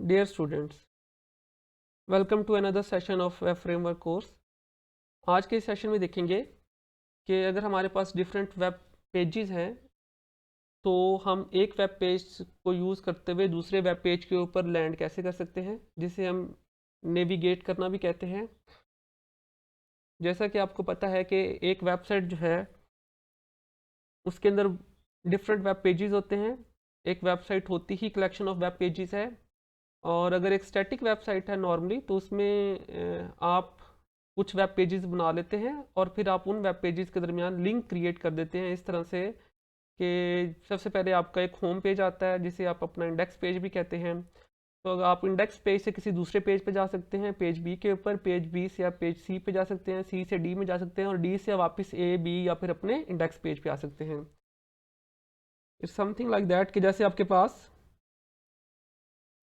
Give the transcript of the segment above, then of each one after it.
Dear students, welcome to another session of Web Framework course। आज के session में देखेंगे कि अगर हमारे पास डिफरेंट वेब पेजेस हैं तो हम एक वेब पेज को यूज़ करते हुए दूसरे वेब पेज के ऊपर लैंड कैसे कर सकते हैं, जिसे हम नेविगेट करना भी कहते हैं। जैसा कि आपको पता है कि एक वेबसाइट जो है उसके अंदर डिफरेंट वेब पेजेस होते हैं। एक वेबसाइट होती ही कलेक्शन ऑफ वेब पेजेस है, और अगर एक स्टैटिक वेबसाइट है नॉर्मली तो उसमें आप कुछ वेब पेजेस बना लेते हैं और फिर आप उन वेब पेजेस के दरमियान लिंक क्रिएट कर देते हैं इस तरह से कि सबसे पहले आपका एक होम पेज आता है जिसे आप अपना इंडेक्स पेज भी कहते हैं। तो अगर आप इंडेक्स पेज से किसी दूसरे पेज पे जा सकते हैं, पेज बी के ऊपर, पेज बी से आप पेज सी पे जा सकते हैं, सी से डी में जा सकते हैं और डी से वापस ए बी या फिर अपने इंडेक्स पेज पे आ सकते हैं। इट्स समथिंग लाइक दैट कि जैसे आपके पास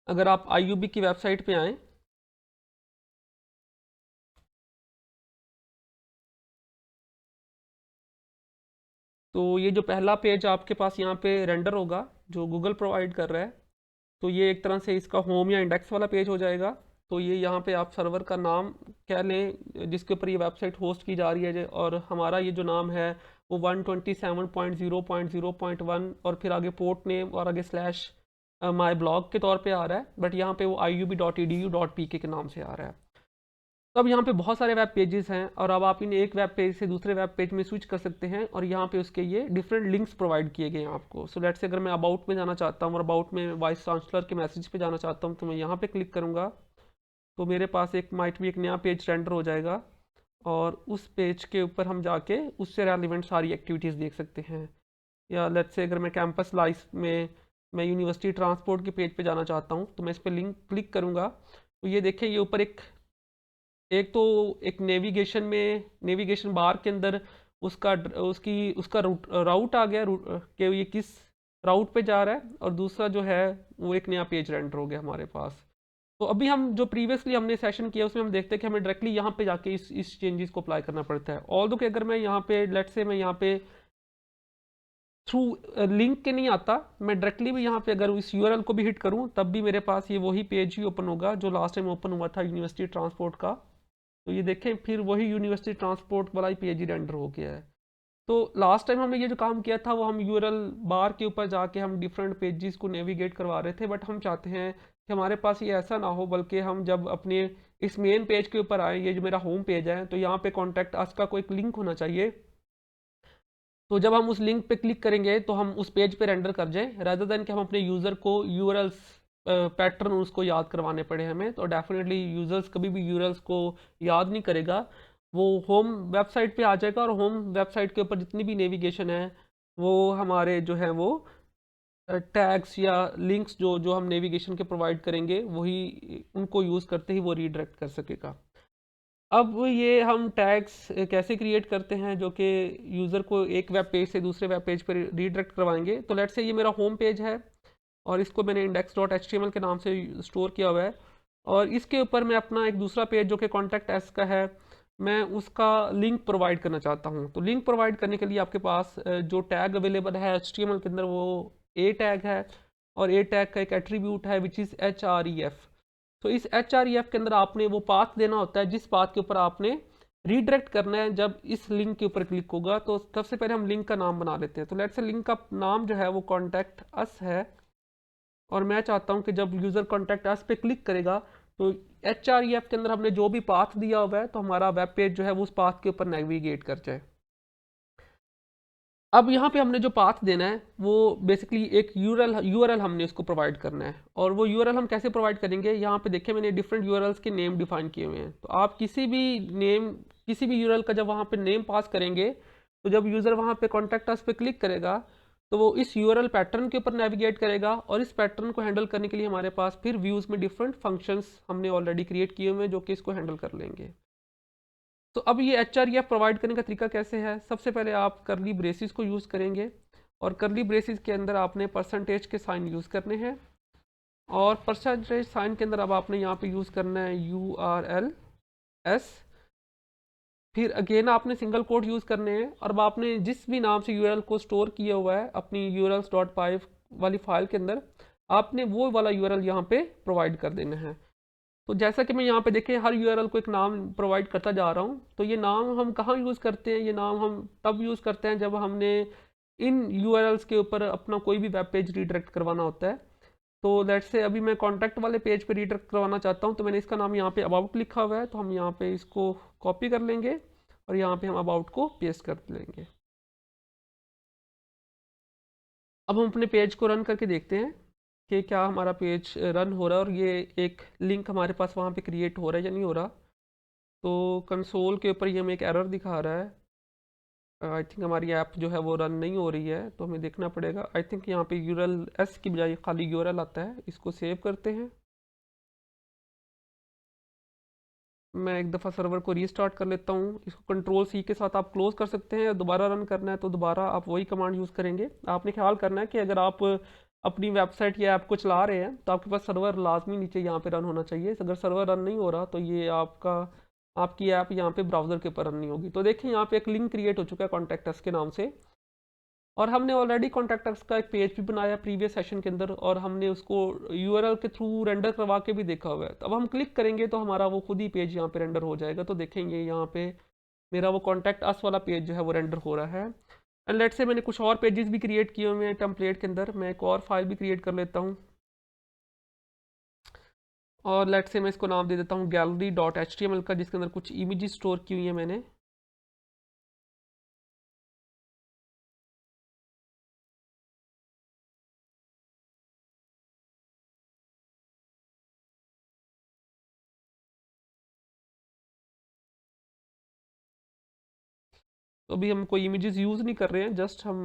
अगर आप IUB की वेबसाइट पे आएँ तो ये जो पहला पेज आपके पास यहाँ पे रेंडर होगा जो गूगल प्रोवाइड कर रहा है, तो ये एक तरह से इसका होम या इंडेक्स वाला पेज हो जाएगा। तो ये यहाँ पे आप सर्वर का नाम कह लें जिसके ऊपर ये वेबसाइट होस्ट की जा रही है, और हमारा ये जो नाम है वो 127.0.0.1 और फिर आगे पोर्ट नेम और आगे स्लैश माई ब्लॉग के तौर पे आ रहा है, बट यहाँ पे वो iub.edu.pk के नाम से आ रहा है। तो अब यहाँ पे बहुत सारे वेब पेजेस हैं और अब आप इन एक वेब पेज से दूसरे वेब पेज में स्विच कर सकते हैं, और यहाँ पे उसके ये डिफरेंट लिंक्स प्रोवाइड किए गए हैं आपको। सो लेट्स से अगर मैं अबाउट में जाना चाहता हूँ और अबाउट में वाइस चांसलर के मैसेज पे जाना चाहता हूँ तो मैं यहाँ पे क्लिक करूँगा तो मेरे पास एक माइट भी एक नया पेज रेंडर हो जाएगा, और उस पेज के ऊपर हम जाके उससे रेलिवेंट सारी एक्टिविटीज़ देख सकते हैं। या लेट्स से अगर मैं कैंपस लाइफ में मैं यूनिवर्सिटी ट्रांसपोर्ट के पेज पे जाना चाहता हूँ तो मैं इस पर लिंक क्लिक करूँगा तो ये देखिए ये ऊपर एक तो एक नेविगेशन बार के अंदर उसका राउट आ गया, कि ये किस राउट पे जा रहा है, और दूसरा जो है वो एक नया पेज रेंडर हो गया हमारे पास। तो अभी हम जो प्रीवियसली हमने सेशन किया उसमें हम देखते हैं कि हमें डायरेक्टली यहाँ पे जाके इस चेंजेस को अप्लाई करना पड़ता है। ऑल्दो कि अगर मैं यहाँ पे लेट्स से मैं यहाँ पे थ्रू लिंक के नहीं आता, मैं डायरेक्टली भी यहाँ पे अगर इस यूआरएल को भी हिट करूँ तब भी मेरे पास ये वही पेज ही ओपन होगा जो लास्ट टाइम ओपन हुआ था यूनिवर्सिटी ट्रांसपोर्ट का। तो ये देखें फिर वही यूनिवर्सिटी ट्रांसपोर्ट वाला ही पेज ही रेंडर हो गया है। तो लास्ट टाइम हमने ये जो काम किया था वो हम यूआरएल बार के ऊपर जाके हम डिफरेंट पेजेस को नेविगेट करवा रहे थे, बट हम चाहते हैं कि हमारे पास ये ऐसा ना हो, बल्कि हम जब अपने इस मेन पेज के ऊपर आए, ये जो मेरा होम पेज है, तो यहाँ पे कॉन्टैक्ट अस का कोई लिंक होना चाहिए। तो जब हम उस लिंक पे क्लिक करेंगे तो हम उस पेज पे रेंडर कर जाएं, रादर देन कि हम अपने यूज़र को यूआरएल्स पैटर्न उसको याद करवाने पड़े हमें। तो डेफिनेटली यूज़र्स कभी भी यूआरएल्स को याद नहीं करेगा, वो होम वेबसाइट पे आ जाएगा और होम वेबसाइट के ऊपर जितनी भी नेविगेशन है वो हमारे जो है वो टैग्स या लिंक्स जो जो हम नेविगेशन के प्रोवाइड करेंगे वही उनको यूज़ करते ही वो रीडायरेक्ट कर सकेगा। अब ये हम टैग्स कैसे क्रिएट करते हैं जो कि यूज़र को एक वेब पेज से दूसरे वेब पेज पर रीडायरेक्ट करवाएंगे। तो लेट्स से ये मेरा होम पेज है और इसको मैंने index.html के नाम से स्टोर किया हुआ है, और इसके ऊपर मैं अपना एक दूसरा पेज जो कि कॉन्टैक्ट एस का है, मैं उसका लिंक प्रोवाइड करना चाहता हूँ। तो लिंक प्रोवाइड करने के लिए आपके पास जो टैग अवेलेबल है HTML के अंदर वो ए टैग है, और ए टैग का एक एट्रीब्यूट है विच इज़ href। तो इस href के अंदर आपने वो पाथ देना होता है जिस पाथ के ऊपर आपने रीडायरेक्ट करना है। जब इस लिंक के ऊपर क्लिक होगा तो सबसे पहले हम लिंक का नाम बना लेते हैं। तो लेट्स से लिंक का नाम जो है वो कॉन्टैक्ट अस है, और मैं चाहता हूं कि जब यूज़र कॉन्टैक्ट अस पे क्लिक करेगा तो href के अंदर हमने जो भी पाथ दिया हुआ है तो हमारा वेब पेज जो है वो उस पाथ के ऊपर नेविगेट कर जाए। अब यहाँ पे हमने जो पाथ देना है वो बेसिकली एक यूआरएल हमने उसको प्रोवाइड करना है, और वो यूआरएल हम कैसे प्रोवाइड करेंगे, यहाँ पे देखिए मैंने डिफरेंट यूआरएल्स के नेम डिफाइन किए हुए हैं। तो आप किसी भी यूआरएल का जब वहाँ पे नेम पास करेंगे तो जब यूज़र वहाँ पे कॉन्टैक्ट अस पे क्लिक करेगा तो वो इस यूआरएल पैटर्न के ऊपर नेविगेट करेगा, और इस पैटर्न को हैंडल करने के लिए हमारे पास फिर व्यूज़ में डिफरेंट फंक्शंस हमने ऑलरेडी क्रिएट किए हुए हैं जो कि इसको हैंडल कर लेंगे। तो अब ये href प्रोवाइड करने का तरीका कैसे है, सबसे पहले आप करली ब्रेसिस को यूज़ करेंगे, और करली ब्रेसिस के अंदर आपने परसेंटेज के साइन यूज़ करने हैं, और परसेंटेज साइन के अंदर अब आपने यहाँ पे यूज़ करना है URLs। फिर अगेन आपने सिंगल कोट यूज़ करने हैं, और अब आपने जिस भी नाम से यूआरएल को स्टोर किया हुआ है अपनी urls.py वाली फाइल के अंदर, आपने वो वाला यूआरएल यहाँ पे प्रोवाइड कर देना है। तो जैसा कि मैं यहाँ पे देखें हर यूआरएल को एक नाम प्रोवाइड करता जा रहा हूँ। तो ये नाम हम कहाँ यूज़ करते हैं, ये नाम हम तब यूज़ करते हैं जब हमने इन यूआरएल्स के ऊपर अपना कोई भी वेब पेज रीडायरेक्ट करवाना होता है। तो लेट्स से अभी मैं कॉन्टैक्ट वाले पेज पे रीडायरेक्ट करवाना चाहता हूँ, तो मैंने इसका नाम यहाँ पे अबाउट लिखा हुआ है, तो हम यहाँ पे इसको कॉपी कर लेंगे और यहाँ पे हम अबाउट को पेस्ट कर लेंगे। अब हम अपने पेज को रन करके देखते हैं कि क्या हमारा पेज रन हो रहा है और ये एक लिंक हमारे पास वहाँ पे क्रिएट हो रहा है या नहीं हो रहा। तो कंसोल के ऊपर ये हमें एक एरर दिखा रहा है। आई थिंक हमारी ऐप जो है वो रन नहीं हो रही है, तो हमें देखना पड़ेगा। आई थिंक यहाँ पे यूआरएल एस की बजाय खाली यूआरएल आता है। इसको सेव करते हैं। मैं एक दफ़ा सर्वर को रीस्टार्ट कर लेता हूँ। इसको कंट्रोल सी के साथ आप क्लोज़ कर सकते हैं। दोबारा रन करना है तो दोबारा आप वही कमांड यूज़ करेंगे। आपने ख्याल करना है कि अगर आप अपनी वेबसाइट या ऐप को चला रहे हैं तो आपके पास सर्वर लाजमी नीचे यहाँ पे रन होना चाहिए। अगर सर्वर रन नहीं हो रहा तो ये आपकी ऐप यहाँ पे ब्राउज़र के ऊपर रन नहीं होगी। तो देखिए यहाँ पे एक लिंक क्रिएट हो चुका है कॉन्टैक्ट अस के नाम से, और हमने ऑलरेडी कॉन्टैक्ट अस का एक पेज भी बनाया प्रीवियस सेशन के अंदर, और हमने उसको यूआरएल के थ्रू रेंडर करवा के भी देखा हुआ है। तो अब हम क्लिक करेंगे तो हमारा वो खुद ही पेज यहाँ पे रेंडर हो जाएगा। तो देखेंगे यहाँ पे मेरा वो कॉन्टैक्ट अस वाला पेज जो है वो रेंडर हो रहा है। एंड लेट्स से मैंने कुछ और पेजेस भी क्रिएट किए हुए हैं टेम्पलेट के अंदर। मैं एक और फाइल भी क्रिएट कर लेता हूँ, और लेट्स से मैं इसको नाम दे देता हूँ gallery.html का, जिसके अंदर कुछ इमेजेस स्टोर की हुई है मैंने। तो अभी हम कोई इमेजेस यूज़ नहीं कर रहे हैं, जस्ट हम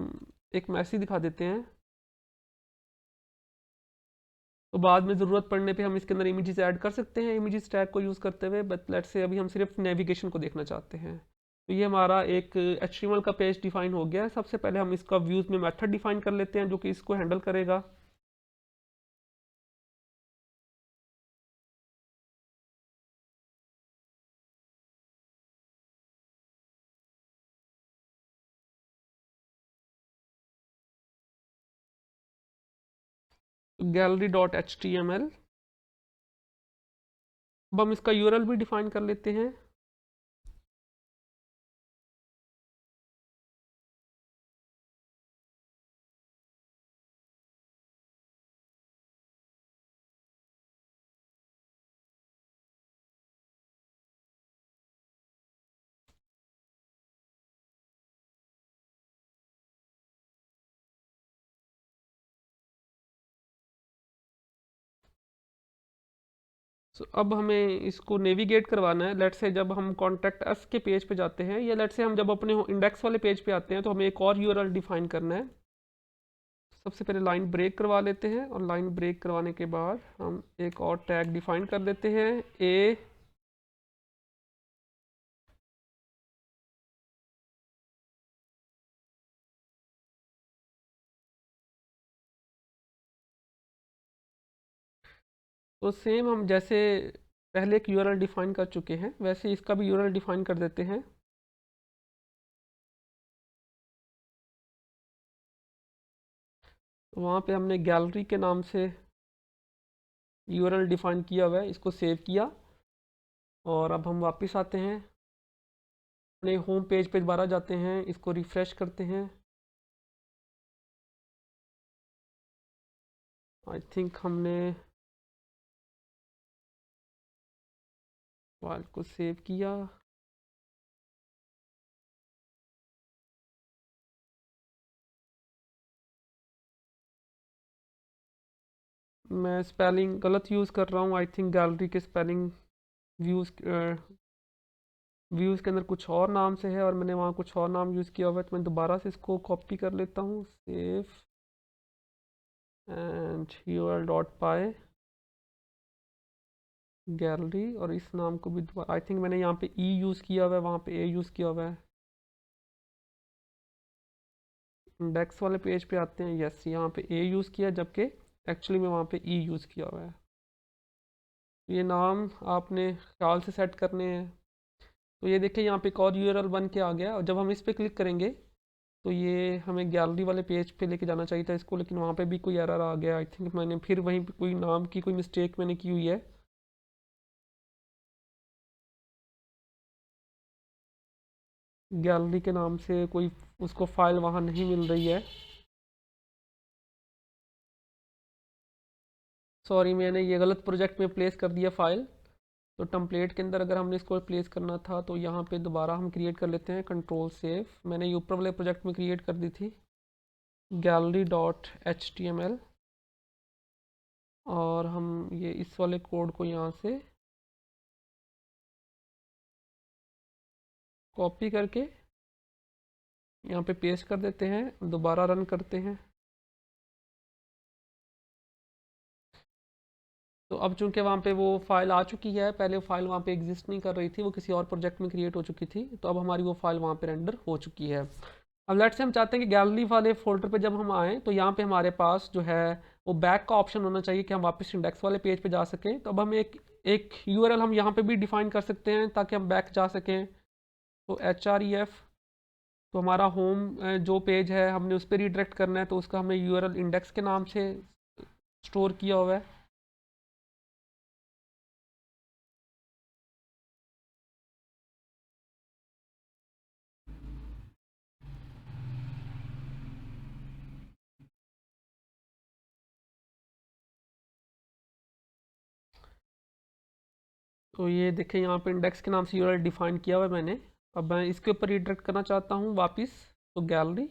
एक मैसेज दिखा देते हैं। तो बाद में ज़रूरत पड़ने पे हम इसके अंदर इमेजेस ऐड कर सकते हैं इमेजेस टैग को यूज़ करते हुए। बट लेट्स से अभी हम सिर्फ नेविगेशन को देखना चाहते हैं। तो ये हमारा एक HTML का पेज डिफाइन हो गया है। सबसे पहले हम इसका व्यूज़ में मेथड डिफाइन कर लेते हैं जो कि इसको हैंडल करेगा। gallery.html। अब हम इसका यूआरएल भी डिफाइन कर लेते हैं। अब हमें इसको नेविगेट करवाना है। लेट्स से जब हम कॉन्टैक्ट अस के पेज पे जाते हैं, या लेट्स से हम जब अपने इंडेक्स वाले पेज पे आते हैं, तो हमें एक और यूआरएल डिफाइन करना है। सबसे पहले लाइन ब्रेक करवा लेते हैं, और लाइन ब्रेक करवाने के बाद हम एक और टैग डिफाइन कर देते हैं ए। तो सेम हम जैसे पहले एक यूआरएल डिफाइन कर चुके हैं, वैसे इसका भी यूआरएल डिफाइन कर देते हैं। तो वहाँ पे हमने गैलरी के नाम से यूआरएल डिफाइन किया हुआ है, इसको सेव किया, और अब हम वापस आते हैं अपने होम पेज पे दोबारा जाते हैं, इसको रिफ़्रेश करते हैं। आई थिंक हमने फाइल को सेव किया। मैं स्पेलिंग गलत यूज़ कर रहा हूँ। आई थिंक गैलरी के स्पेलिंग व्यूज़ व्यूज़ के अंदर कुछ और नाम से है, और मैंने वहाँ कुछ और नाम यूज़ किया हुआ है। तो मैं दोबारा से इसको कॉपी कर लेता हूँ, सेव एंड url.py गैलरी, और इस नाम को भी आई थिंक मैंने यहाँ पे ई यूज़ किया हुआ है, वहाँ पे ए यूज़ किया हुआ है। इंडेक्स वाले पेज पे आते हैं, यस यहाँ पे ए यूज़ किया, जबकि एक्चुअली में वहाँ पे ई यूज़ किया हुआ है। ये नाम आपने ख्याल से सेट करने हैं। तो ये देखिए यहाँ पे एक और यूआरएल बन के आ गया, और जब हम इस पर क्लिक करेंगे तो ये हमें गैलरी वाले पेज पे लेके जाना चाहिए था इसको, लेकिन वहाँ पे भी कोई एरर आ गया। आई थिंक मैंने फिर वहीं पे कोई नाम की कोई मिस्टेक मैंने की हुई है। गैलरी के नाम से कोई उसको फाइल वहाँ नहीं मिल रही है। सॉरी, मैंने ये गलत प्रोजेक्ट में प्लेस कर दिया फाइल। तो टेम्पलेट के अंदर अगर हमने इसको प्लेस करना था तो यहाँ पे दोबारा हम क्रिएट कर लेते हैं, कंट्रोल सेव। मैंने ये ऊपर वाले प्रोजेक्ट में क्रिएट कर दी थी gallery.html, और हम ये इस वाले कोड को यहाँ से कॉपी करके यहाँ पे पेस्ट कर देते हैं, दोबारा रन करते हैं। तो अब चूंकि वहाँ पे वो फाइल आ चुकी है, पहले फाइल वहाँ पे एग्जिस्ट नहीं कर रही थी, वो किसी और प्रोजेक्ट में क्रिएट हो चुकी थी, तो अब हमारी वो फाइल वहाँ पे रेंडर हो चुकी है। अब लेट्स से हम चाहते हैं कि गैलरी वाले फोल्डर पे जब हम आएँ तो यहाँ पे हमारे पास जो है वो बैक का ऑप्शन होना चाहिए कि हम वापस इंडेक्स वाले पेज पे जा सकें। तो अब हम एक यूआरएल हम यहाँ पे भी डिफाइन कर सकते हैं ताकि हम बैक जा सकें। तो href, तो हमारा होम जो पेज है हमने उस पर रिडायरेक्ट करना है, तो उसका हमें यूआरएल इंडेक्स के नाम से स्टोर किया हुआ है। तो ये देखें यहाँ पे इंडेक्स के नाम से यूआरएल डिफाइन किया हुआ है मैंने। अब मैं इसके ऊपर रिडायरेक्ट करना चाहता हूँ वापस, तो गैलरी,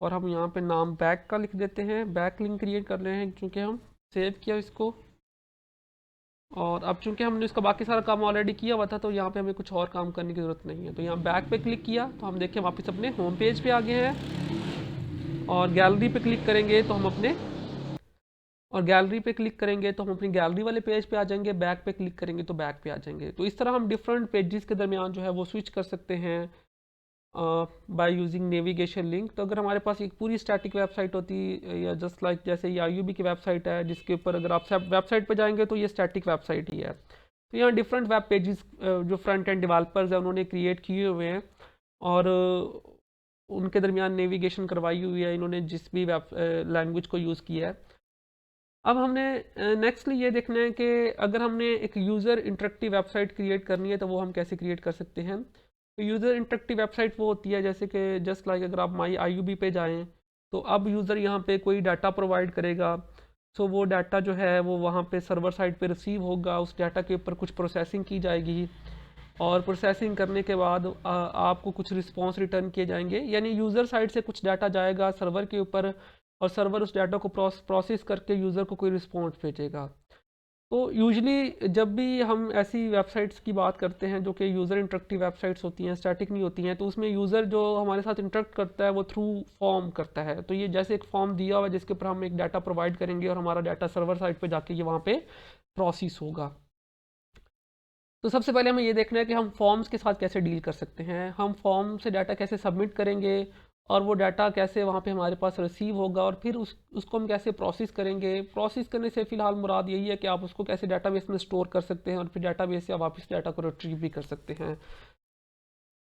और हम यहाँ पे नाम बैक का लिख देते हैं, बैक लिंक क्रिएट कर रहे हैं क्योंकि हम सेव किया इसको। और अब चूंकि हमने इसका बाकी सारा काम ऑलरेडी किया हुआ था तो यहाँ पे हमें कुछ और काम करने की ज़रूरत नहीं है। तो यहाँ बैक पे क्लिक किया तो हम देखें वापस अपने होम पेज पे आ गए हैं, और गैलरी पे क्लिक करेंगे तो हम अपने अपनी गैलरी वाले पेज पे आ जाएंगे, बैक पे क्लिक करेंगे तो बैक पे आ जाएंगे। तो इस तरह हम डिफरेंट पेजेस के दरमियान जो है वो स्विच कर सकते हैं बाय यूजिंग नेविगेशन लिंक। तो अगर हमारे पास एक पूरी स्टैटिक वेबसाइट होती, या जस्ट लाइक जैसे ये IUB की वेबसाइट है जिसके ऊपर अगर आप वेबसाइट पे जाएंगे तो ये स्टैटिक वेबसाइट ही है। तो यहाँ डिफरेंट वेब पेजेस जो फ्रंट एंड डेवलपर्स हैं उन्होंने क्रिएट किए हुए हैं, और उनके दरमियान नेविगेशन करवाई हुई है इन्होंने जिस भी वेब लैंग्वेज को यूज़ किया है। अब हमने नेक्स्टली ये देखना है कि अगर हमने एक यूज़र इंटरेक्टिव वेबसाइट क्रिएट करनी है तो वो हम कैसे क्रिएट कर सकते हैं। तो यूज़र इंटरेक्टिव वेबसाइट वो होती है जैसे कि जस्ट लाइक अगर आप माई IUB पे जाएं तो अब यूज़र यहाँ पे कोई डाटा प्रोवाइड करेगा। सो वो डाटा जो है वो वहाँ पे सर्वर साइड पे रिसीव होगा, उस डाटा के ऊपर कुछ प्रोसेसिंग की जाएगी, और प्रोसेसिंग करने के बाद आपको कुछ रिस्पॉन्स रिटर्न किए जाएंगे। यानी यूज़र साइड से कुछ डाटा जाएगा सर्वर के ऊपर, और सर्वर उस डाटा को प्रोसेस करके यूज़र को कोई रिस्पॉन्स भेजेगा। तो यूजली जब भी हम ऐसी वेबसाइट्स की बात करते हैं जो कि यूज़र इंटरेक्टिव वेबसाइट्स होती हैं, स्टैटिक नहीं होती हैं, तो उसमें यूज़र जो हमारे साथ इंटरेक्ट करता है वो थ्रू फॉर्म करता है। तो ये जैसे एक फॉर्म दिया हुआ है जिसके ऊपर हम एक डाटा प्रोवाइड करेंगे और हमारा डाटा सर्वर साइड पे जाके ये वहाँ पे प्रोसेस होगा। तो सबसे पहले हमें ये देखना है कि हम फॉर्म्स के साथ कैसे डील कर सकते हैं, हम फॉर्म से डाटा कैसे सबमिट करेंगे, और वो डाटा कैसे वहाँ पे हमारे पास रिसीव होगा, और फिर उसको हम कैसे प्रोसेस करेंगे। प्रोसेस करने से फ़िलहाल मुराद यही है कि आप उसको कैसे डाटाबेस में स्टोर कर सकते हैं और फिर डाटाबेस से आप वापस डाटा को रिट्रीव भी कर सकते हैं।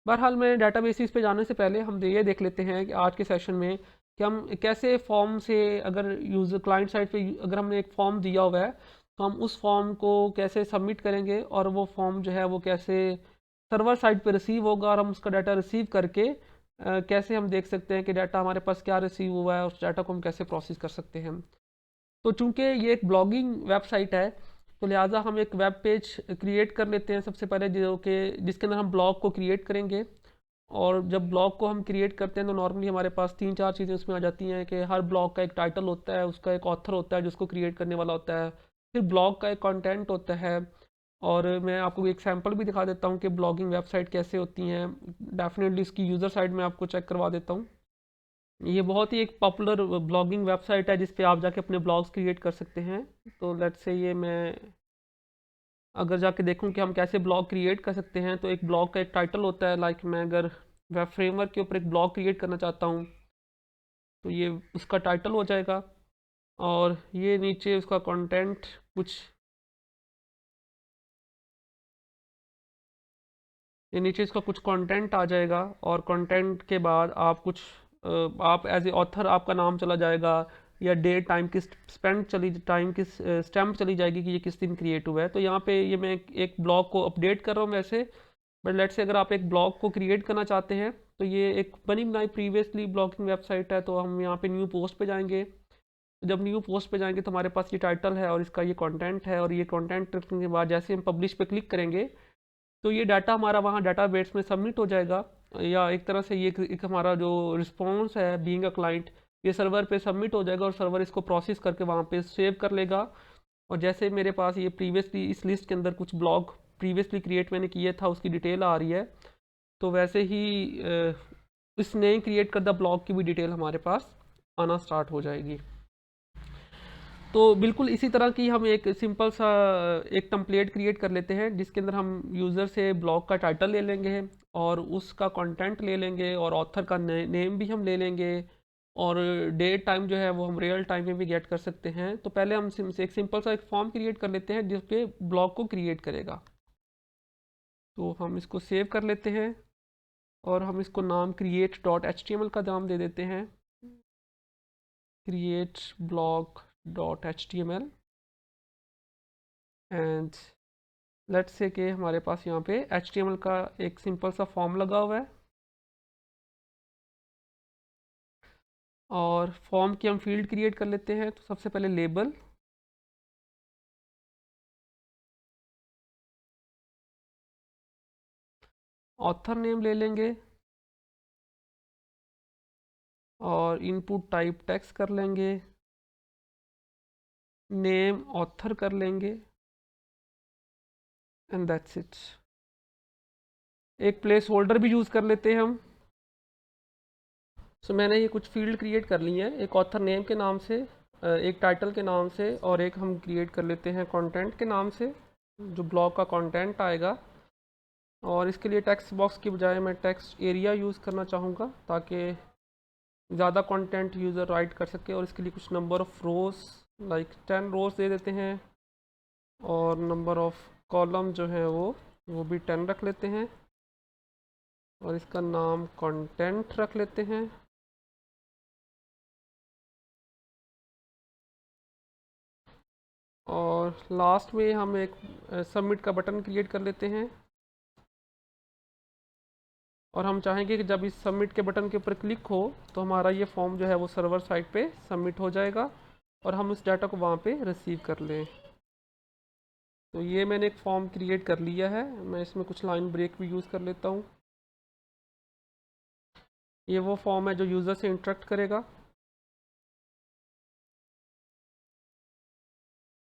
बहरहाल मैं डाटाबेसिस पे जाने से पहले हम ये देख लेते हैं कि आज के सेशन में कि हम कैसे फॉर्म से, अगर यूज़र क्लाइंट साइड पे अगर हमने एक फॉर्म दिया हुआ है तो हम उस फॉर्म को कैसे सबमिट करेंगे, और वो फॉर्म जो है वो कैसे सर्वर साइड पे रिसीव होगा, और हम उसका डाटा रिसीव करके कैसे हम देख सकते हैं कि डाटा हमारे पास क्या रिसीव हुआ है, उस डाटा को हम कैसे प्रोसेस कर सकते हैं। तो चूंकि ये एक ब्लॉगिंग वेबसाइट है तो लिहाजा हम एक वेब पेज क्रिएट कर लेते हैं सबसे पहले, जो कि जिसके अंदर हम ब्लॉग को क्रिएट करेंगे। और जब ब्लॉग को हम क्रिएट करते हैं तो नॉर्मली हमारे पास 3-4 चीज़ें उसमें आ जाती हैं कि हर ब्लॉग का एक टाइटल होता है, उसका एक ऑथर होता है जिसको क्रिएट करने वाला होता है, फिर ब्लॉग का एक कंटेंट होता है, और मैं आपको एक सैम्पल भी दिखा देता हूँ कि ब्लॉगिंग वेबसाइट कैसे होती हैं। डेफिनेटली इसकी यूज़र साइड में आपको चेक करवा देता हूँ। ये बहुत ही एक पॉपुलर ब्लॉगिंग वेबसाइट है जिस पे आप जाके अपने ब्लॉग्स क्रिएट कर सकते हैं। तो लेट्स से ये मैं अगर जाके देखूं कि हम कैसे ब्लॉग क्रिएट कर सकते हैं, तो एक ब्लॉग का एक टाइटल होता है। लाइक मैं अगर वेब फ्रेमवर्क के ऊपर एक ब्लॉग क्रिएट करना चाहता हूँ तो ये उसका टाइटल हो जाएगा, और ये नीचे उसका कंटेंट कुछ, ये नीचे इसका कुछ कंटेंट आ जाएगा, और कंटेंट के बाद आप कुछ आप एज ए ऑथर आपका नाम चला जाएगा, या डेट टाइम की टाइम की स्टैम्प चली जाएगी कि ये किस दिन क्रिएट हुआ है। तो यहाँ पे ये मैं एक ब्लॉग को अपडेट कर रहा हूँ वैसे, बट लेट्स से अगर आप एक ब्लॉग को क्रिएट करना चाहते हैं तो ये एक बनी बनाई प्रीवियसली ब्लॉगिंग वेबसाइट है, तो हम यहाँ पे न्यू पोस्ट पे जाएंगे। जब न्यू पोस्ट पे जाएंगे तो हमारे पास ये टाइटल है और इसका ये कंटेंट है, और ये कंटेंट रखने के बाद जैसे हम पब्लिश पे क्लिक करेंगे तो ये डाटा हमारा वहाँ डाटाबेस में सबमिट हो जाएगा, या एक तरह से ये एक हमारा जो रिस्पॉन्स है बीइंग अ क्लाइंट, ये सर्वर पे सबमिट हो जाएगा और सर्वर इसको प्रोसेस करके वहाँ पे सेव कर लेगा। और जैसे मेरे पास ये प्रीवियसली इस लिस्ट के अंदर कुछ ब्लॉग प्रीवियसली क्रिएट मैंने किए था उसकी डिटेल आ रही है, तो वैसे ही इस नए क्रिएट करदा ब्लॉग की भी डिटेल हमारे पास आना स्टार्ट हो जाएगी। तो बिल्कुल इसी तरह की हम एक सिंपल सा एक टेम्पलेट क्रिएट कर लेते हैं जिसके अंदर हम यूज़र से ब्लॉग का टाइटल ले लेंगे और उसका कंटेंट ले लेंगे और ऑथर का नेम भी हम ले लेंगे, और डेट टाइम जो है वो हम रियल टाइम में भी गेट कर सकते हैं। तो पहले हम एक सिंपल सा एक फॉर्म क्रिएट कर लेते हैं जिसके ब्लॉग को क्रिएट करेगा। तो हम इसको सेव कर लेते हैं और हम इसको नाम create.html का नाम दे देते हैं, create blog.html। And let's say कि हमारे पास यहाँ पे HTML का एक सिंपल सा फॉर्म लगा हुआ है, और फॉर्म की हम फील्ड क्रिएट कर लेते हैं। तो सबसे पहले लेबल, ऑथर नेम ले लेंगे और इनपुट टाइप टेक्स्ट कर लेंगे, नेम ऑथर कर लेंगे, एंड दैट्स इट। एक प्लेस होल्डर भी यूज़ कर लेते हैं हम। सो मैंने ये कुछ फील्ड क्रिएट कर ली हैं, एक ऑथर नेम के नाम से, एक टाइटल के नाम से, और एक हम क्रिएट कर लेते हैं कंटेंट के नाम से, जो ब्लॉग का कंटेंट आएगा। और इसके लिए टेक्स्ट बॉक्स की बजाय मैं टेक्स्ट एरिया यूज़ करना चाहूँगा ताकि ज़्यादा कंटेंट यूज़र राइट कर सके। और इसके लिए कुछ नंबर ऑफ़ रोज़ लाइक 10 रोज़ दे देते हैं, और नंबर ऑफ़ कॉलम जो है वो भी 10 रख लेते हैं, और इसका नाम कंटेंट रख लेते हैं। और लास्ट में हम एक सबमिट का बटन क्रिएट कर लेते हैं, और हम चाहेंगे कि जब इस सबमिट के बटन के ऊपर क्लिक हो तो हमारा ये फॉर्म जो है वो सर्वर साइड पे सबमिट हो जाएगा और हम उस डाटा को वहाँ पे रिसीव कर लें। तो ये मैंने एक फॉर्म क्रिएट कर लिया है, मैं इसमें कुछ लाइन ब्रेक भी यूज़ कर लेता हूँ। ये वो फॉर्म है जो यूज़र से इंटरेक्ट करेगा।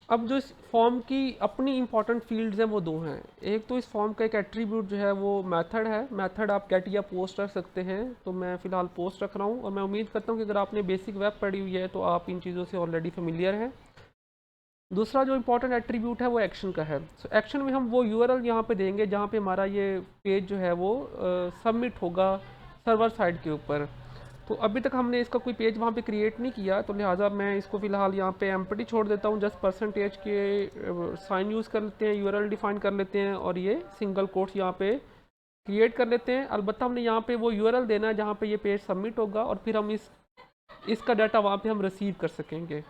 अब जो इस फॉर्म की अपनी इंपॉर्टेंट फील्ड्स हैं वो दो हैं। एक तो इस फॉर्म का एक एट्रीब्यूट जो है वो मेथड है, मेथड आप गेट या पोस्ट रख सकते हैं, तो मैं फ़िलहाल पोस्ट रख रहा हूँ। और मैं उम्मीद करता हूँ कि अगर आपने बेसिक वेब पढ़ी हुई है तो आप इन चीज़ों से ऑलरेडी फेमिलियर हैं। दूसरा जो इंपॉर्टेंट एट्रीब्यूट है वो एक्शन का है। सो एक्शन में हम वो यूआरएल यहाँ पे देंगे जहाँ पे हमारा ये पेज जो है वो सबमिट होगा सर्वर साइड के ऊपर। तो अभी तक हमने इसका कोई पेज वहाँ पे क्रिएट नहीं किया, तो लिहाजा मैं इसको फ़िलहाल यहाँ पे एम्प्टी छोड़ देता हूँ। जस्ट परसेंटेज के साइन यूज़ कर लेते हैं, यूआरएल डिफाइन कर लेते हैं, और ये सिंगल कोट्स यहाँ पे क्रिएट कर लेते हैं। अलबत्ता हमने यहाँ पे वो यूआरएल देना है जहाँ पे ये पेज सबमिट होगा, और फिर हम इसका डाटा वहाँ पे हम रिसीव कर सकेंगे।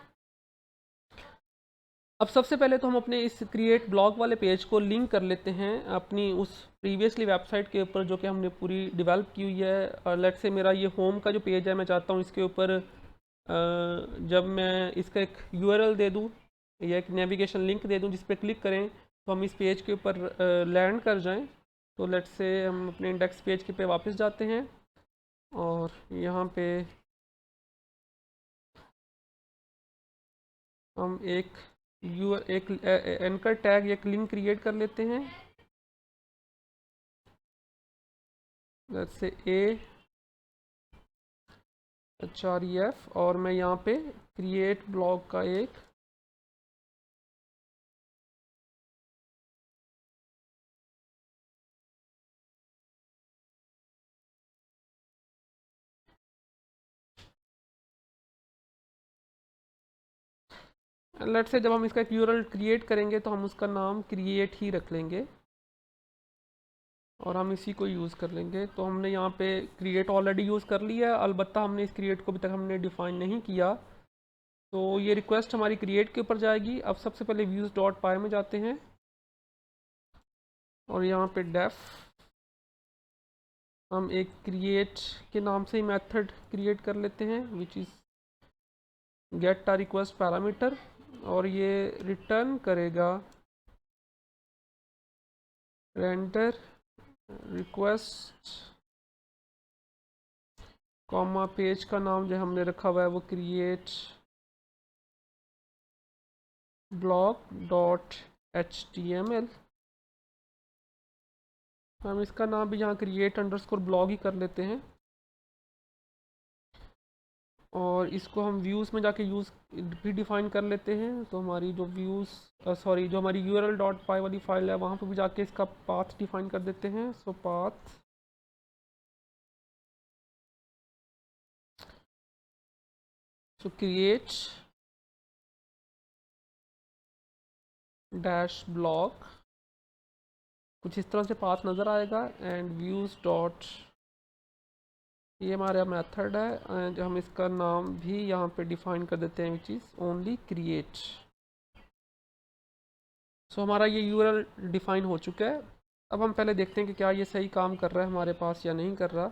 अब सबसे पहले तो हम अपने इस क्रिएट ब्लॉग वाले पेज को लिंक कर लेते हैं अपनी उस प्रीवियसली वेबसाइट के ऊपर जो कि हमने पूरी डेवलप की हुई है। और लेट्स से मेरा ये होम का जो पेज है, मैं चाहता हूँ इसके ऊपर जब मैं इसका एक यूआरएल दे दूँ या एक नेविगेशन लिंक दे दूँ जिस पे क्लिक करें तो हम इस पेज के ऊपर लैंड कर जाएं। तो लेट्स से हम अपने इंडेक्स पेज के पे वापस जाते हैं, और यहाँ पे हम एक एंकर टैग एक लिंक क्रिएट कर लेते हैं। लेट्स से href, और मैं यहाँ पे क्रिएट ब्लॉग का एक लेट्स से जब हम इसका एक यूआरएल क्रिएट करेंगे तो हम उसका नाम क्रिएट ही रख लेंगे, और हम इसी को यूज़ कर लेंगे। तो हमने यहाँ पे क्रिएट ऑलरेडी यूज़ कर लिया है, अलबत्ता हमने इस क्रिएट को अभी तक हमने डिफ़ाइन नहीं किया। तो ये रिक्वेस्ट हमारी क्रिएट के ऊपर जाएगी। अब सबसे पहले व्यूज़ डॉट पाई में जाते हैं और यहाँ पे डेफ हम एक क्रिएट के नाम से ही मेथड क्रिएट कर लेते हैं which is gate request parameter, और ये रिटर्न करेगा रेंडर रिक्वेस्ट कॉमा पेज का नाम जो हमने रखा हुआ है वो क्रिएट ब्लॉग डॉट HTML। हम इसका नाम भी यहाँ क्रिएट अंडरस्कोर ब्लॉग ही कर लेते हैं, और इसको हम व्यूज़ में जाके यूज़ भी डिफ़ाइन कर लेते हैं। तो हमारी जो जो हमारी url.py वाली फाइल है वहाँ पर भी जाके इसका पाथ डिफ़ाइन कर देते हैं। सो पाथ क्रिएट डैश ब्लॉग, कुछ इस तरह से पाथ नज़र आएगा, एंड व्यूज़ डॉट, ये हमारा मेथड है एंड हम इसका नाम भी यहाँ पे डिफ़ाइन कर देते हैं विच इज़ ओनली क्रिएट। सो हमारा ये URL डिफ़ाइन हो चुका है। अब हम पहले देखते हैं कि क्या ये सही काम कर रहा है हमारे पास या नहीं कर रहा।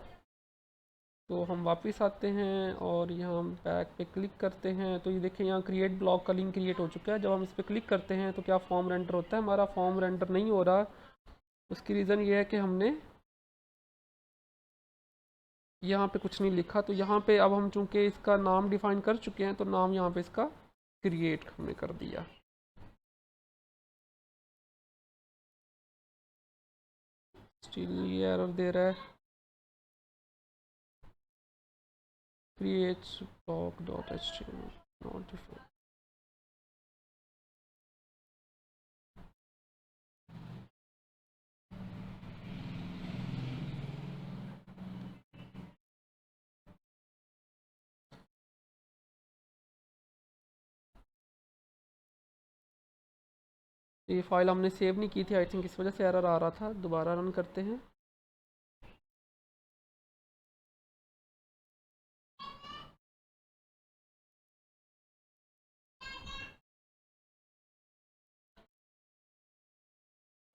तो हम वापस आते हैं और यहाँ हम बैक पे क्लिक करते हैं। तो ये देखिए यहाँ क्रिएट ब्लॉग का लिंक क्रिएट हो चुका है। जब हम इस पर क्लिक करते हैं तो क्या फॉर्म रेंडर होता है, हमारा फॉर्म रेंडर नहीं हो रहा। उसकी रीज़न ये है कि हमने यहाँ पे कुछ नहीं लिखा। तो यहाँ पे अब हम चूँकि इसका नाम डिफ़ाइन कर चुके हैं तो नाम यहाँ पे इसका क्रिएट हमने कर दिया। स्टिल ये एरर दे रहा है, create blog dot HTML not defined. ये फाइल हमने सेव नहीं की थी, आई थिंक इस वजह से एरर आ रहा था। दोबारा रन करते हैं।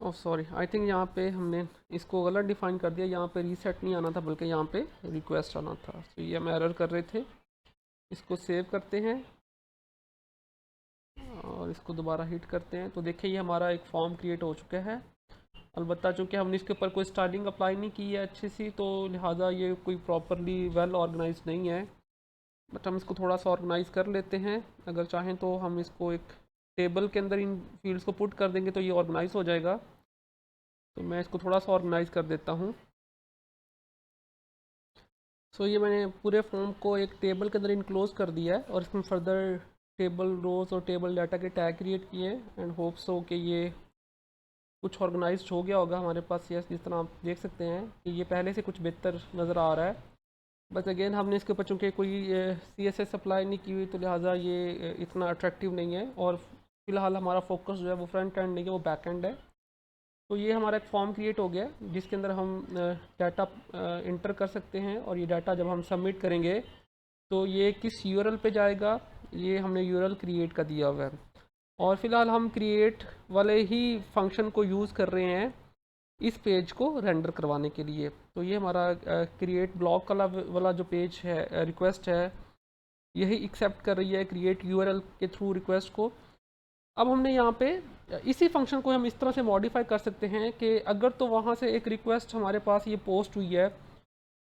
ओह सॉरी, आई थिंक यहाँ पे हमने इसको गलत डिफ़ाइन कर दिया। यहाँ पे रीसेट नहीं आना था बल्कि यहाँ पे रिक्वेस्ट आना था। तो ये हम एरर कर रहे थे। इसको सेव करते हैं और इसको दोबारा हिट करते हैं। तो देखिए ये हमारा एक फॉर्म क्रिएट हो चुका है। अलबत्ता चूँकि हमने इसके ऊपर कोई स्टाइलिंग अप्लाई नहीं की है अच्छी सी, तो लिहाजा ये कोई प्रॉपरली वेल ऑर्गेनाइज नहीं है। बट हम इसको थोड़ा सा ऑर्गेनाइज़ कर लेते हैं। अगर चाहें तो हम इसको एक टेबल के अंदर इन फील्ड्स को पुट कर देंगे तो ये ऑर्गेनाइज हो जाएगा। तो मैं इसको थोड़ा सा ऑर्गेनाइज कर देता हूँ। सो ये मैंने पूरे फॉर्म को एक टेबल के अंदर इनक्लोज कर दिया है और इसमें फर्दर टेबल रोज़ और टेबल डाटा के टैग क्रिएट किए हैं एंड होप सो कि ये कुछ ऑर्गेनाइज हो गया होगा हमारे पास। यस, जिस तरह आप देख सकते हैं कि ये पहले से कुछ बेहतर नज़र आ रहा है। बस अगेन हमने इसके ऊपर चूँकि कोई CSS अप्लाई नहीं की हुई तो लिहाजा ये इतना अट्रैक्टिव नहीं है, और फ़िलहाल हमारा फोकस जो है वो फ्रंट एंड नहीं है, वो बैक एंड है। तो ये हमारा एक फॉर्म क्रिएट हो गया जिसके अंदर हम डाटा इंटर कर सकते हैं, और ये डाटा जब हम सबमिट करेंगे तो ये किस URL पे जाएगा, ये हमने URL क्रिएट का दिया हुआ है। और फ़िलहाल हम क्रिएट वाले ही फंक्शन को यूज़ कर रहे हैं इस पेज को रेंडर करवाने के लिए। तो ये हमारा क्रिएट ब्लॉक वाला जो पेज है, रिक्वेस्ट है, यही एक्सेप्ट कर रही है क्रिएट URL के थ्रू रिक्वेस्ट को। अब हमने यहाँ पे इसी फंक्शन को हम इस तरह से मॉडिफाई कर सकते हैं कि अगर तो वहाँ से एक रिक्वेस्ट हमारे पास ये पोस्ट हुई है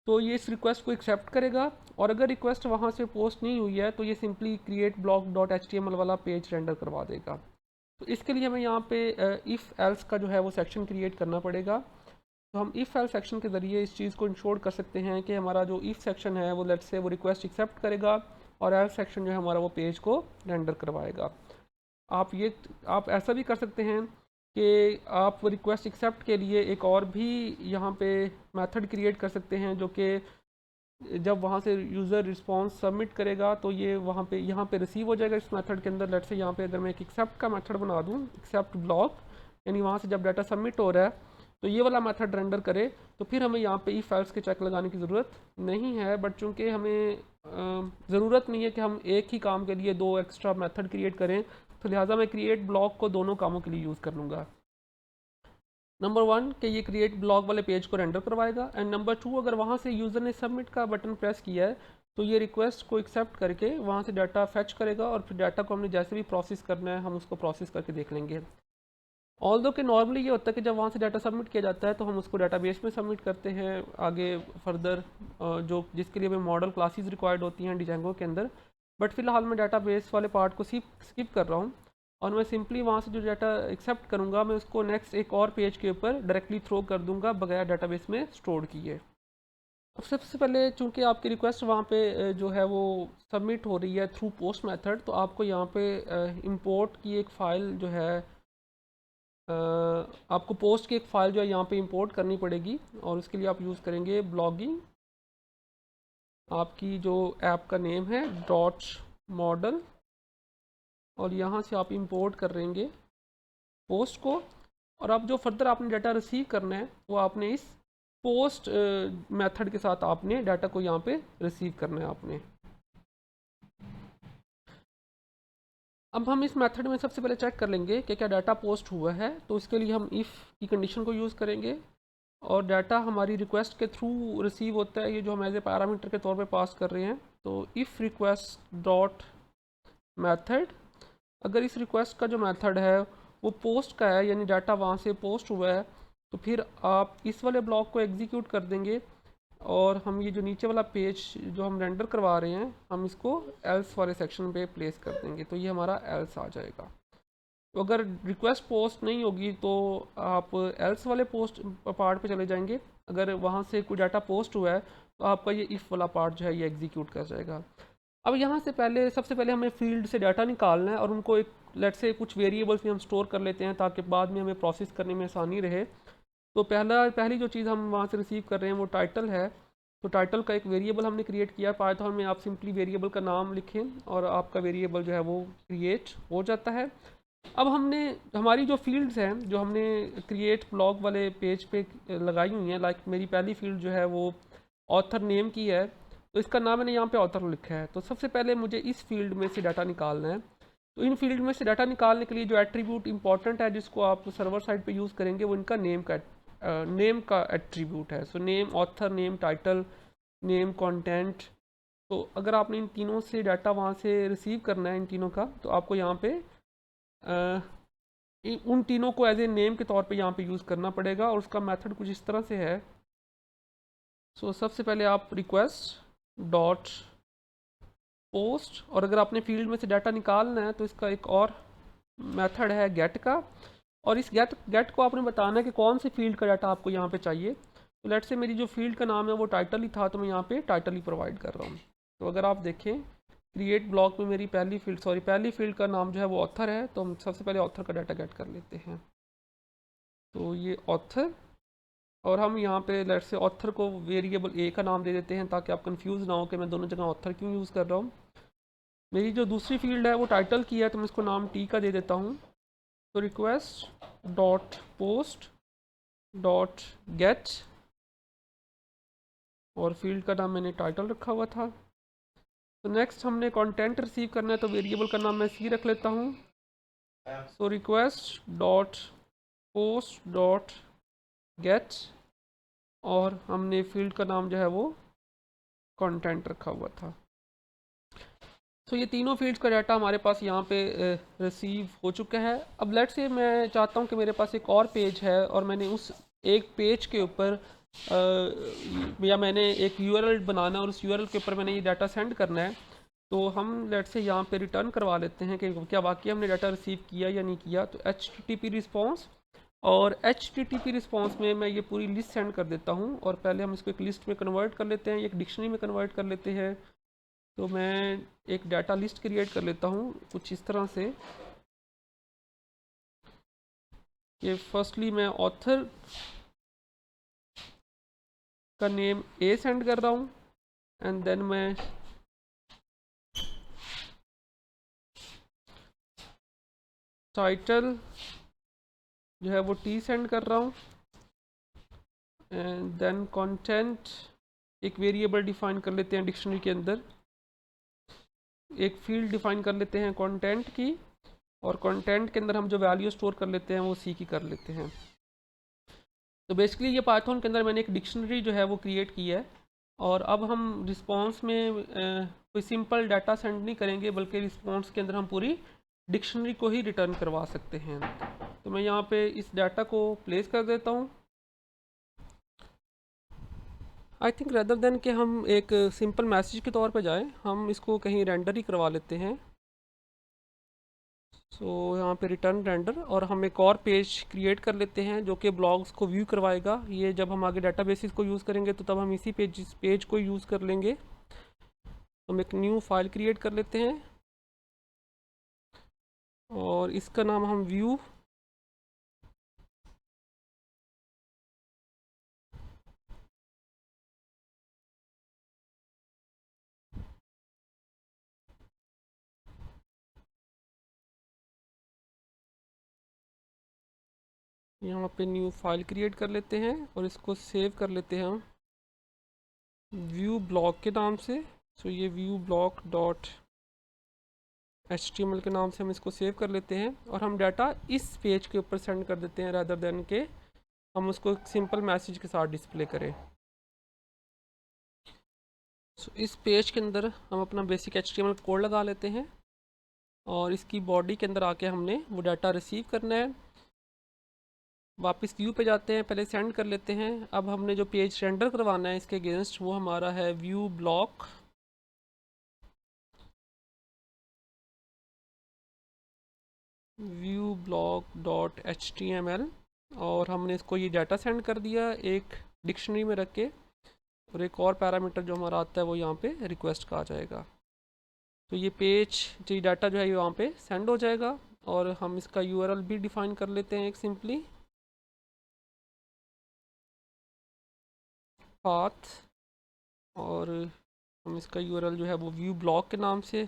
तो ये इस रिक्वेस्ट को एक्सेप्ट करेगा, और अगर रिक्वेस्ट वहाँ से पोस्ट नहीं हुई है तो ये simply create block dot HTML वाला पेज रेंडर करवा देगा। तो इसके लिए हमें यहाँ पे इफ़ एल्स का जो है वो सेक्शन क्रिएट करना पड़ेगा। तो हम इफ़ एल्स सेक्शन के ज़रिए इस चीज़ को इंश्योर कर सकते हैं कि हमारा जो इफ़ सेक्शन है वो लेट्स से वो रिक्वेस्ट एक्सेप्ट करेगा, और एल्स सेक्शन जो है हमारा वो पेज को रेंडर करवाएगा। आप ऐसा भी कर सकते हैं कि आप रिक्वेस्ट एक्सेप्ट के लिए एक और भी यहाँ पे मेथड क्रिएट कर सकते हैं, जो कि जब वहाँ से यूज़र रिस्पांस सबमिट करेगा तो ये वहाँ पे यहाँ पे रिसीव हो जाएगा इस मेथड के अंदर। लेट्स से यहाँ पे अगर मैं एक एक्सेप्ट का मेथड बना दूँ, एक्सेप्ट ब्लॉक, यानी वहाँ से जब डाटा सबमिट हो रहा है तो ये वाला मेथड रेंडर करे तो फिर हमें यहाँ पे इफ एल्स के चेक लगाने की ज़रूरत नहीं है। बट चूंकि हमें ज़रूरत नहीं है कि हम एक ही काम के लिए दो एक्स्ट्रा मेथड क्रिएट करें, तो लिहाजा मैं क्रिएट ब्लॉक को दोनों कामों के लिए यूज़ कर लूँगा। नंबर 1 कि ये क्रिएट ब्लॉक वाले पेज को रेंडर करवाएगा, एंड नंबर 2 अगर वहाँ से यूज़र ने सबमिट का बटन प्रेस किया है तो ये रिक्वेस्ट को एक्सेप्ट करके वहाँ से डाटा फैच करेगा, और फिर डाटा को हमने जैसे भी प्रोसेस करना है हम उसको प्रोसेस करके देख लेंगे। ऑल्दो कि नॉर्मली ये होता है कि जब वहाँ से डाटा सबमिट किया जाता है तो हम उसको डाटाबेस में सबमिट करते हैं आगे फर्दर, जो जिसके लिए हमें मॉडल क्लासेस रिक्वायर्ड होती हैं डिजेंगो के अंदर। बट फिलहाल मैं डाटाबेस वाले पार्ट को स्किप कर रहा हूँ, और मैं सिंपली वहाँ से जो डाटा एक्सेप्ट करूँगा मैं उसको नेक्स्ट एक और पेज के ऊपर डायरेक्टली थ्रो कर दूँगा बगैर डाटाबेस में स्टोर किए। अब सबसे पहले चूंकि आपकी रिक्वेस्ट वहाँ पे जो है वो सबमिट हो रही है थ्रू पोस्ट मेथड, तो आपको यहाँ पे इंपोर्ट की एक फ़ाइल जो है आपको पोस्ट की एक फ़ाइल जो है यहाँ पे इंपोर्ट करनी पड़ेगी, और उसके लिए आप यूज़ करेंगे ब्लॉगिंग, आपकी जो ऐप का नेम है डॉट मॉडल, और यहाँ से आप इंपोर्ट कर लेंगे पोस्ट को। और अब जो फर्दर आपने डाटा रिसीव करना है वो आपने इस पोस्ट मेथड के साथ आपने डाटा को यहाँ पे रिसीव करना है आपने। अब हम इस मेथड में सबसे पहले चेक कर लेंगे कि क्या डाटा पोस्ट हुआ है, तो इसके लिए हम इफ़ की कंडीशन को यूज़ करेंगे, और डाटा हमारी रिक्वेस्ट के थ्रू रिसीव होता है, ये जो हम एज ए पैरामीटर के तौर पे पास कर रहे हैं। तो इफ़ रिक्वेस्ट डॉट मेथड, अगर इस रिक्वेस्ट का जो मेथड है वो पोस्ट का है यानी डाटा वहाँ से पोस्ट हुआ है, तो फिर आप इस वाले ब्लॉक को एग्जीक्यूट कर देंगे, और हम ये जो नीचे वाला पेज जो हम रेंडर करवा रहे हैं हम इसको एल्स वाले सेक्शन पे प्लेस कर देंगे, तो ये हमारा एल्स आ जाएगा। तो अगर रिक्वेस्ट पोस्ट नहीं होगी तो आप एल्स वाले पोस्ट पार्ट पे चले जाएंगे, अगर वहाँ से कोई डाटा पोस्ट हुआ है तो आपका ये इफ़ वाला पार्ट जो है ये एग्जीक्यूट कर जाएगा। अब यहाँ से पहले सबसे पहले हमें फील्ड से डाटा निकालना है, और उनको एक लेट से कुछ वेरिएबल्स में हम स्टोर कर लेते हैं ताकि बाद में हमें प्रोसेस करने में आसानी रहे। तो पहली जो चीज़ हम वहाँ से रिसीव कर रहे हैं वो टाइटल है। तो टाइटल का एक वेरिएबल हमने क्रिएट किया, पाइथन में आप सिंपली वेरिएबल का नाम लिखें और आपका वेरिएबल जो है वो क्रिएट हो जाता है। अब हमने हमारी जो फील्ड्स हैं जो हमने क्रिएट ब्लॉग वाले पेज पे लगाई हुई हैं, लाइक मेरी पहली फील्ड जो है वो ऑथर नेम की है, तो इसका नाम मैंने यहाँ पे ऑथर लिखा है। तो सबसे पहले मुझे इस फील्ड में से डाटा निकालना है। तो इन फील्ड में से डाटा निकालने के लिए जो एट्रीब्यूट इंपॉर्टेंट है जिसको आप सर्वर साइड पे यूज़ करेंगे वो इनका नेम का एट्रीब्यूट है। So name author, name title, name content. तो अगर आपने इन तीनों से डाटा वहाँ से रिसीव करना है इन तीनों का, तो आपको यहाँ पे उन तीनों को एज ए नेम के तौर पे यहाँ पे यूज़ करना पड़ेगा, और उसका मेथड कुछ इस तरह से है। सो सबसे पहले आप रिक्वेस्ट डॉट पोस्ट, और अगर आपने फील्ड में से डाटा निकालना है तो इसका एक और मेथड है गेट का, और इस गेट को आपने बताना है कि कौन सी फील्ड का डाटा आपको यहाँ पे चाहिए। तो लेट से मेरी जो फील्ड का नाम है वो टाइटल ही था, तो मैं यहाँ पे टाइटल ही प्रोवाइड कर रहा हूँ। तो अगर आप देखें क्रिएट ब्लॉक में मेरी पहली फील्ड का नाम जो है वो ऑथर है, तो हम सबसे पहले ऑथर का डाटा गेट कर लेते हैं। तो ये ऑथर, और हम यहाँ पे लेट से ऑथर को वेरिएबल ए का नाम दे देते हैं ताकि आप कंफ्यूज ना हो कि मैं दोनों जगह ऑथर क्यों यूज़ कर रहा हूँ। मेरी जो दूसरी फील्ड है वो टाइटल की है, तो मैं इसको नाम टी का दे देता हूँ। तो request dot post dot gate, और फील्ड का नाम मैंने टाइटल रखा हुआ था। तो नेक्स्ट हमने कंटेंट रिसीव करना है, तो वेरिएबल का नाम मैं सी रख लेता हूँ। So request dot post dot gate, और हमने फील्ड का नाम जो है वो कंटेंट रखा हुआ था। तो ये तीनों फील्ड्स का डाटा हमारे पास यहाँ पे रिसीव हो चुका है। अब लेट से मैं चाहता हूँ कि मेरे पास एक और पेज है और मैंने उस एक पेज के ऊपर या मैंने एक यूआरएल बनाना और उस यूआरएल के ऊपर मैंने ये डाटा सेंड करना है। तो हम लेट से यहाँ पे रिटर्न करवा लेते हैं कि क्या वाकई हमने डाटा रिसीव किया या नहीं किया। तो HTTP रिस्पॉन्स, और HTTP रिस्पॉन्स में मैं ये पूरी लिस्ट सेंड कर देता हूँ, और पहले हम इसको एक लिस्ट में कन्वर्ट कर लेते हैं, एक डिक्शनरी में कन्वर्ट कर लेते हैं। तो मैं एक डाटा लिस्ट क्रिएट कर लेता हूँ कुछ इस तरह से कि फर्स्टली मैं ऑथर का नेम ए सेंड कर रहा हूँ, एंड देन मैं टाइटल जो है वो टी सेंड कर रहा हूँ, एंड देन कंटेंट, एक वेरिएबल डिफाइन कर लेते हैं डिक्शनरी के अंदर, एक फील्ड डिफाइन कर लेते हैं कंटेंट की, और कंटेंट के अंदर हम जो वैल्यू स्टोर कर लेते हैं वो सी की कर लेते हैं। तो बेसिकली ये पाइथन के अंदर मैंने एक डिक्शनरी जो है वो क्रिएट की है, और अब हम रिस्पॉन्स में कोई सिंपल डाटा सेंड नहीं करेंगे, बल्कि रिस्पॉन्स के अंदर हम पूरी डिक्शनरी को ही रिटर्न करवा सकते हैं। तो मैं यहाँ पे इस डाटा को प्लेस कर देता हूँ। आई थिंक रेदर देन कि हम एक सिंपल मैसेज के तौर पे जाएं, हम इसको कहीं रेंडर ही करवा लेते हैं। यहाँ पे रिटर्न रेंडर, और हम एक और पेज क्रिएट कर लेते हैं जो कि ब्लॉग्स को व्यू करवाएगा। ये जब हम आगे डाटाबेसेस को यूज़ करेंगे तो तब हम इसी पेज को यूज़ कर लेंगे। हम एक न्यू फाइल क्रिएट कर लेते हैं और इसका नाम हम व्यू यहाँ पे न्यू फाइल क्रिएट कर लेते हैं और इसको सेव कर लेते हैं हम व्यू ब्लॉग के नाम से। ये व्यू ब्लॉग डॉट HTML के नाम से हम इसको सेव कर लेते हैं, और हम डाटा इस पेज के ऊपर सेंड कर देते हैं रादर देन के हम उसको एक सिंपल मैसेज के साथ डिस्प्ले करें। इस पेज के अंदर हम अपना बेसिक HTML कोड लगा लेते हैं, और इसकी बॉडी के अंदर आके हमने वो डाटा रिसीव करना है। वापस व्यू पे जाते हैं, पहले सेंड कर लेते हैं। अब हमने जो पेज रेंडर करवाना है इसके अगेंस्ट, वो हमारा है व्यू ब्लॉक डॉट HTML, और हमने इसको ये डाटा सेंड कर दिया एक डिक्शनरी में रख के, और एक और पैरामीटर जो हमारा आता है वो यहाँ पे रिक्वेस्ट का आ जाएगा। तो ये पेज जो डाटा जो है ये वहाँ पे सेंड हो जाएगा, और हम इसका URL भी डिफाइन कर लेते हैं एक सिंपली पाथ, और हम इसका URL जो है वो व्यू ब्लॉक के नाम से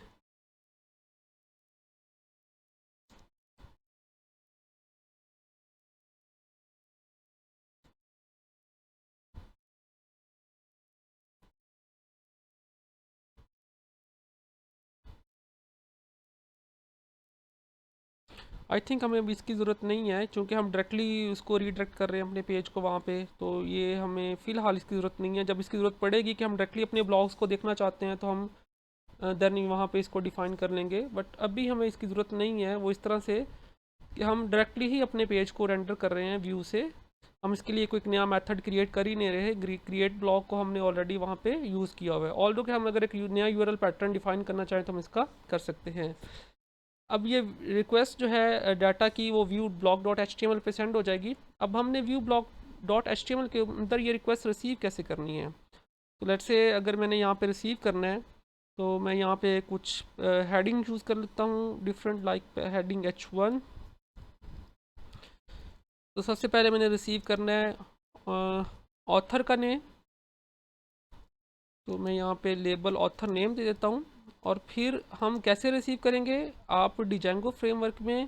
आई थिंक हमें अभी इसकी ज़रूरत नहीं है, क्योंकि हम डायरेक्टली उसको रीडायरेक्ट कर रहे हैं अपने पेज को वहाँ पे। तो ये हमें फ़िलहाल इसकी ज़रूरत नहीं है। जब इसकी ज़रूरत पड़ेगी कि हम डायरेक्टली अपने ब्लॉग्स को देखना चाहते हैं तो हम देन वहाँ पे इसको डिफ़ाइन कर लेंगे, बट अभी हमें इसकी ज़रूरत नहीं है। वो इस तरह से कि हम डायरेक्टली ही अपने पेज को रेंडर कर रहे हैं व्यू से, हम इसके लिए कोई नया मेथड क्रिएट कर ही नहीं रहे। क्रिएट ब्लॉग को हमने ऑलरेडी वहाँ पे यूज़ किया हुआ है। ऑल्दो कि हम अगर एक नया URL पैटर्न डिफाइन करना चाहें तो हम इसका कर सकते हैं। अब ये रिक्वेस्ट जो है डाटा की वो व्यू ब्लॉग डॉट HTML पे सेंड हो जाएगी। अब हमने व्यू ब्लॉग डॉट HTML के अंदर ये रिक्वेस्ट रिसीव कैसे करनी है। तो लेट्स से अगर मैंने यहाँ पे रिसीव करना है तो मैं यहाँ पे कुछ हेडिंग चूज़ कर लेता हूँ डिफरेंट, लाइक हेडिंग H1। तो सबसे पहले मैंने रिसीव करना है ऑथर का नेम, तो मैं यहाँ पे लेबल ऑथर नेम दे देता हूँ। और फिर हम कैसे रिसीव करेंगे, आप डिजांगो फ्रेमवर्क में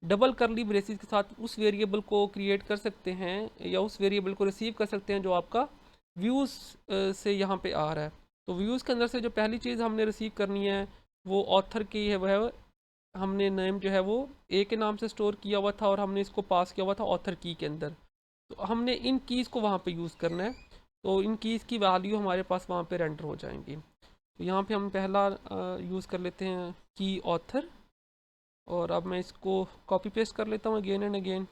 डबल करली ब्रेसेस के साथ उस वेरिएबल को क्रिएट कर सकते हैं, या उस वेरिएबल को रिसीव कर सकते हैं जो आपका व्यूज़ से यहाँ पे आ रहा है। तो व्यूज़ के अंदर से जो पहली चीज़ हमने रिसीव करनी है वो ऑथर की है, वह हमने नेम जो है वो ए के नाम से स्टोर किया हुआ था, और हमने इसको पास किया हुआ था ऑथर की के अंदर। तो हमने इन कीज़ को वहाँ पे यूज़ करना है, तो इन कीज़ की वैल्यू हमारे पास वहाँ पे रेंडर हो जाएंगी। तो यहाँ पे हम पहला यूज़ कर लेते हैं की ऑथर, और अब मैं इसको कॉपी पेस्ट कर लेता हूँ अगेन एंड अगेन।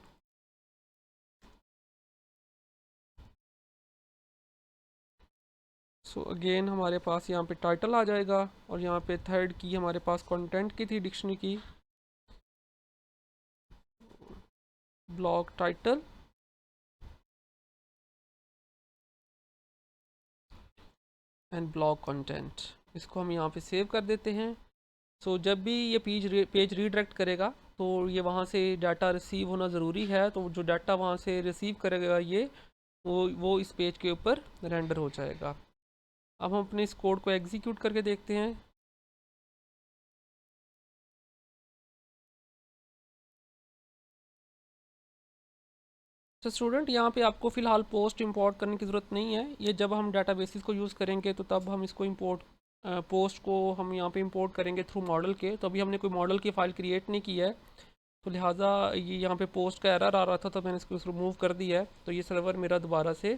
अगेन हमारे पास यहाँ पे टाइटल आ जाएगा, और यहाँ पे थर्ड की हमारे पास कंटेंट की थी डिक्शनरी की, blog title and blog content. इसको हम यहाँ पे सेव कर देते हैं। जब भी ये पेज रीडायरेक्ट करेगा तो ये वहाँ से डाटा रिसीव होना ज़रूरी है, तो जो डाटा वहाँ से रिसीव करेगा ये वो इस पेज के ऊपर रेंडर हो जाएगा। अब हम अपने इस कोड को एग्जीक्यूट करके देखते हैं। तो स्टूडेंट यहाँ पे आपको फ़िलहाल पोस्ट इंपोर्ट करने की ज़रूरत नहीं है। ये जब हम डाटाबेसेस को यूज़ करेंगे तो तब हम इसको इंपोर्ट पोस्ट को हम यहाँ पे इंपोर्ट करेंगे थ्रू मॉडल के। तो अभी हमने कोई मॉडल की फ़ाइल क्रिएट नहीं की है, तो लिहाजा ये यहाँ पे पोस्ट का एरर आ रहा था तो मैंने इसको रिमूव कर दिया है। तो ये सर्वर मेरा दोबारा से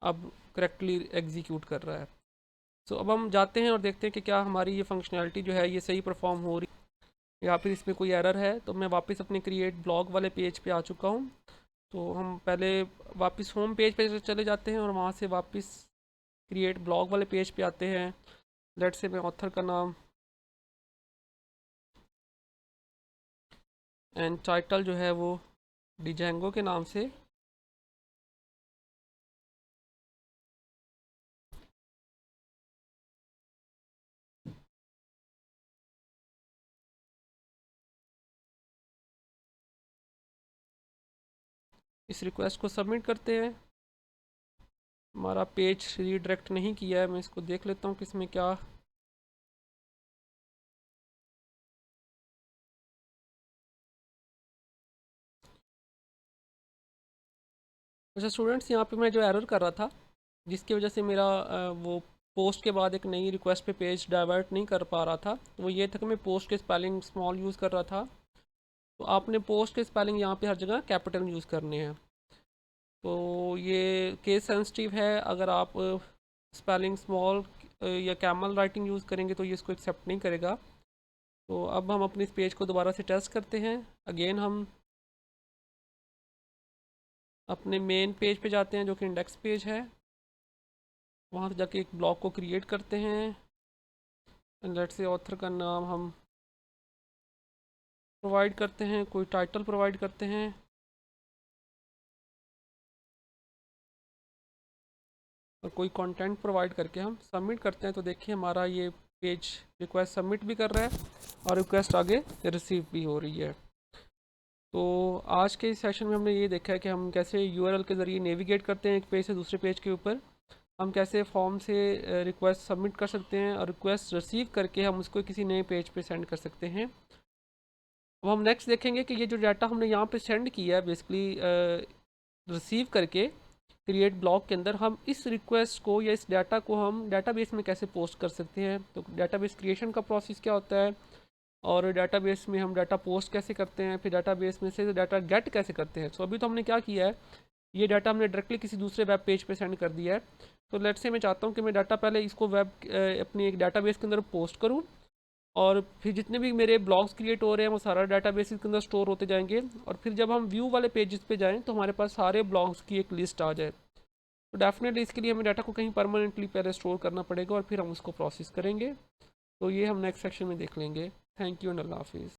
अब करेक्टली एग्जीक्यूट कर रहा है। सो अब हम जाते हैं और देखते हैं कि क्या हमारी ये फंक्शनैलिटी जो है ये सही परफॉर्म हो रही है या फिर इसमें कोई एरर है। तो मैं वापस अपने क्रिएट ब्लॉग वाले पेज पे आ चुका हूँ। तो हम पहले वापस होम पेज पे चले जाते हैं और वहाँ से वापस क्रिएट ब्लॉग वाले पेज पे आते हैं। लेट से मैं ऑथर का नाम एंड टाइटल जो है वो डिजेंगो के नाम से इस रिक्वेस्ट को सबमिट करते हैं। हमारा पेज रीडायरेक्ट नहीं किया है, मैं इसको देख लेता हूँ कि इसमें क्या। अच्छा स्टूडेंट्स, यहाँ पे मैं जो एरर कर रहा था जिसकी वजह से मेरा वो पोस्ट के बाद एक नई रिक्वेस्ट पे पेज डाइवर्ट नहीं कर पा रहा था, तो वो ये था कि मैं पोस्ट के स्पेलिंग स्मॉल यूज़ कर रहा था। तो आपने पोस्ट के स्पेलिंग यहाँ पे हर जगह कैपिटल यूज़ करने हैं। तो ये केस सेंसिटिव है, अगर आप स्पेलिंग स्मॉल या कैमल राइटिंग यूज़ करेंगे तो ये इसको एक्सेप्ट नहीं करेगा। तो अब हम अपने इस पेज को दोबारा से टेस्ट करते हैं। अगेन हम अपने मेन पेज पे जाते हैं जो कि इंडेक्स पेज है। वहाँ से जाके एक ब्लॉग को क्रिएट करते हैं। लेट से ऑथर का नाम हम प्रोवाइड करते हैं, कोई टाइटल प्रोवाइड करते हैं और कोई कंटेंट प्रोवाइड करके हम सबमिट करते हैं। तो देखिए हमारा ये पेज रिक्वेस्ट सबमिट भी कर रहा है और रिक्वेस्ट आगे रिसीव भी हो रही है। तो आज के इस सेशन में हमने ये देखा है कि हम कैसे यूआरएल के ज़रिए नेविगेट करते हैं एक पेज से दूसरे पेज के ऊपर। हम कैसे फॉर्म से रिक्वेस्ट सबमिट कर सकते हैं और रिक्वेस्ट रिसीव करके हम उसको किसी नए पेज पे सेंड कर सकते हैं। अब हम नेक्स्ट देखेंगे कि ये जो डाटा हमने यहाँ पे सेंड किया है बेसिकली रिसीव करके क्रिएट ब्लॉग के अंदर, हम इस रिक्वेस्ट को या इस डाटा को हम डाटाबेस में कैसे पोस्ट कर सकते हैं। तो डाटाबेस क्रिएशन का प्रोसेस क्या होता है और डाटाबेस में हम डाटा पोस्ट कैसे करते हैं, फिर डाटाबेस में से डाटा गेट कैसे करते हैं। सो अभी तो हमने क्या किया है, ये डाटा हमने डायरेक्टली किसी दूसरे वेब पेज पे सेंड कर दिया है। तो लेट्स से मैं चाहता हूँ कि मैं डाटा पहले इसको वेब अपनी एक डाटाबेस के अंदर पोस्ट करूँ और फिर जितने भी मेरे ब्लॉग्स क्रिएट हो रहे हैं वो सारा डाटाबेस के अंदर स्टोर होते जाएंगे और फिर जब हम व्यू वाले पेजेस पे जाएं तो हमारे पास सारे ब्लॉग्स की एक लिस्ट आ जाए। तो डेफिनेटली इसके लिए हमें डाटा को कहीं परमानेंटली पहले स्टोर करना पड़ेगा और फिर हम उसको प्रोसेस करेंगे। तो ये हम नेक्स्ट सेक्शन में देख लेंगे। थैंक यू एंड अल्लाह हाफिज़।